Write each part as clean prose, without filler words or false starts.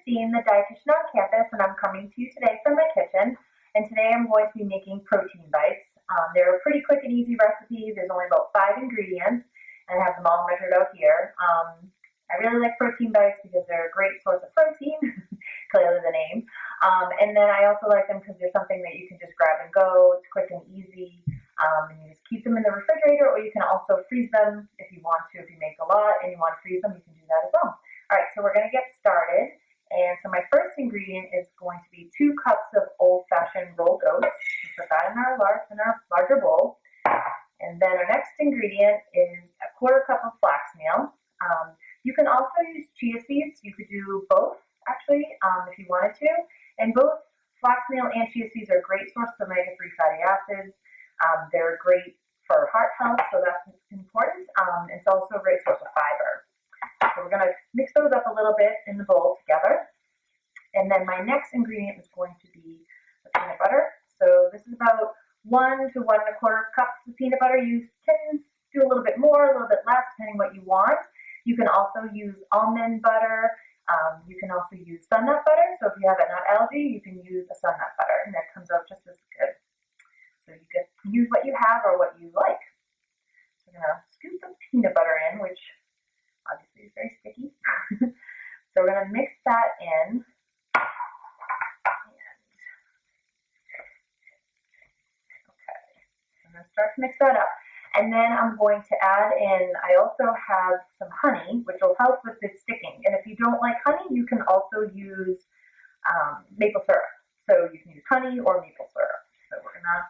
Christine, the dietitian on campus, and I'm coming to you today from my kitchen. And today I'm going to be making protein bites. They're a pretty quick and easy recipe. There's only about 5 ingredients, and I have them all measured out here. I really like protein bites because they're a great source of protein, clearly the name. And then I also like them because they're something that you can just grab and go. It's quick and easy. And you just keep them in the refrigerator, or you can also freeze them if you want to. If you make a lot and you want to freeze them, you can do that as well. All right, so we're going to get started. And so my first ingredient is going to be 2 cups of old-fashioned rolled oats. We'll put that in our larger bowl. And then our next ingredient is a 1/4 cup of flaxmeal. You can also use chia seeds. You could do both, actually, if you wanted to. And both flaxmeal and chia seeds are great sources of omega-3 fatty acids. They're great for heart health, so that's important. It's also a great source of fiber. So we're going to mix those up a little bit in the bowl together. And then my next ingredient is going to be the peanut butter. So this is about 1 to 1 1/4 cups of peanut butter. You can do a little bit more, a little bit less, depending what you want. You can also use almond butter. You can also use sun nut butter. So if you have a nut allergy, you can use a sun nut butter, and that comes out just as good. So you can use what you have or what you like. So I'm going to scoop the peanut butter in, which obviously is very sticky. So we're going to mix that in. Okay, I'm going to start to mix that up. And then I'm going to add in, I also have some honey, which will help with the sticking. And if you don't like honey, you can also use maple syrup. So you can use honey or maple syrup. So we're going to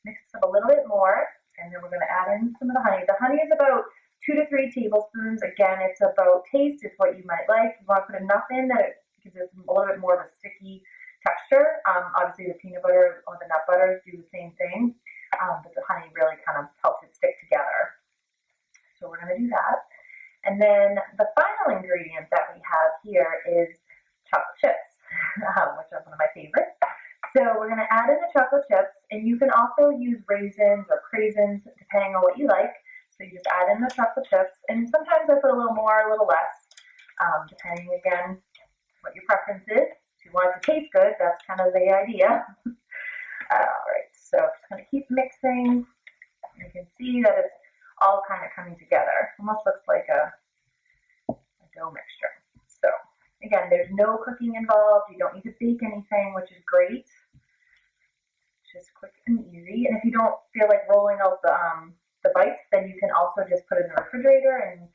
mix this up a little bit more, and then we're going to add in some of the honey. The honey is about 2 to 3 tablespoons. Again, it's about taste. It's what you might like. You want to put enough in that it gives it a little bit more of a sticky texture. Obviously, the peanut butter or the nut butters do the same thing, but the honey really kind of helps it stick together. So we're going to do that. And then the final ingredient that we have here is chocolate chips, which are one of my favorites. So we're going to add in the chocolate chips, and you can also use raisins or craisins, depending on what you like. So you just add in the chocolate chips, and sometimes I put a little more, a little less, depending, again, what your preference is. If you want it to taste good, that's kind of the idea. All right, so I'm just going to keep mixing. You can see that it's all kind of coming together. Almost looks like a dough mixture. So again, there's no cooking involved. You don't need to bake anything, which is great. It's just quick and easy. And if you don't feel like rolling out the bites, then you can also just put it in the refrigerator and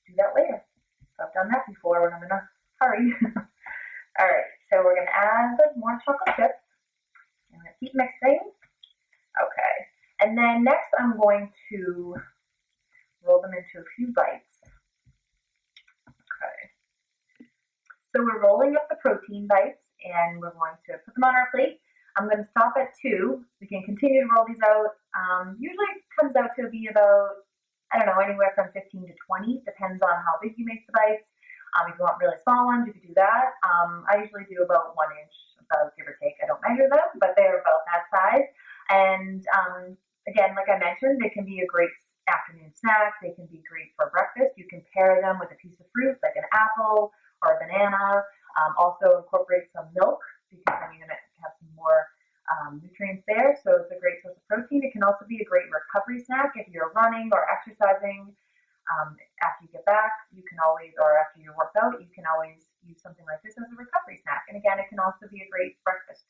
do that later. So I've done that before when I'm in a hurry. All right, so we're going to add more chocolate chips. I'm going to keep mixing. Okay, and then next I'm going to roll them into a few bites. Okay, so we're rolling up the protein bites, and we're going to put them on our plate. I'm going to stop at 2. We can continue to roll these out. Usually it comes out to be about, I don't know, anywhere from 15 to 20. Depends on how big you make the bites. If you want really small ones, you could do that. I usually do about 1 inch, about give or take. I don't measure them, but they're about that size. And again, like I mentioned, they can be a great afternoon snack. They can be great for breakfast. You can pair them with a piece of fruit, like an apple or a banana. Also incorporate some milk, because then you're going to have some more nutrients there. So it's a great source of protein. It can also be a great recovery snack if you're running or exercising. After you get back, you can always, or after you work out, you can always use something like this as a recovery snack. And again, it can also be a great breakfast